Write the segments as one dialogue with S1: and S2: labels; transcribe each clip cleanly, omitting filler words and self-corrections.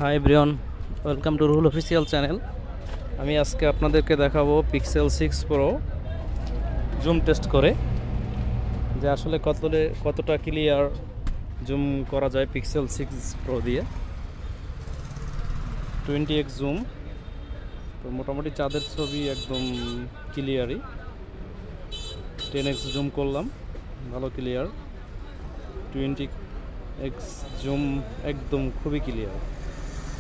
S1: Hi everyone, welcome to Ruhul official channel. আমি আজকে আপনাদেরকে দেখাবো পিক্সেল 6 প্রো জুম টেস্ট করে যে আসলে কতটা ক্লিয়ার জুম করা যায় পিক্সেল 6 প্রো দিয়ে। 20x জুম, তো মোটামুটি চাঁদের ছবি একদম ক্লিয়ারই। 10x জুম করলাম, ভালো ক্লিয়ার। 20x জুম একদম খুবই ক্লিয়ার,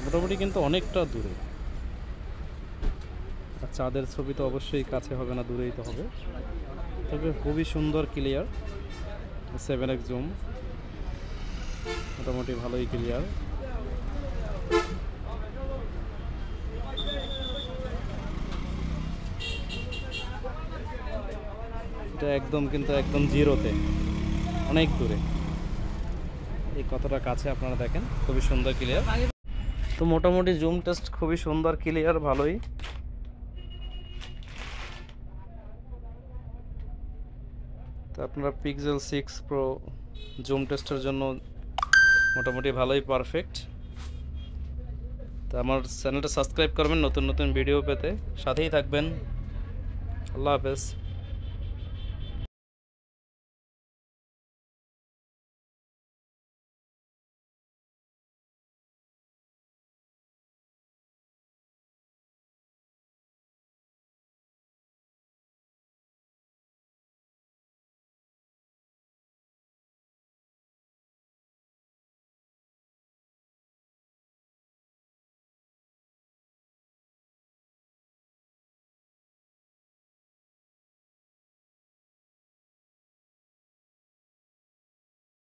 S1: মোটামুটি কিন্তু অনেকটা দূরে। আর চাঁদের ছবি তো অবশ্যই কাছে হবে না, দূরেই তো হবে, তবে খুবই সুন্দর ক্লিয়ার। 7x জুম মোটামুটি ভালোই ক্লিয়ার। এটা কিন্তু একদম জিরোতে, অনেক দূরে। এই কতটা কাছে আপনারা দেখেন, খুবই সুন্দর ক্লিয়ার। তো মোটামুটি জুম টেস্ট খুবই সুন্দর ক্লিয়ার, ভালোই। তো আপনারা পিক্সেল 6 প্রো জুম টেস্টের জন্য মোটামুটি ভালোই পারফেক্ট। তো আমার চ্যানেলটা সাবস্ক্রাইব করবেন নতুন নতুন ভিডিও পেতে, সাথেই থাকবেন। আল্লাহ হাফেজ।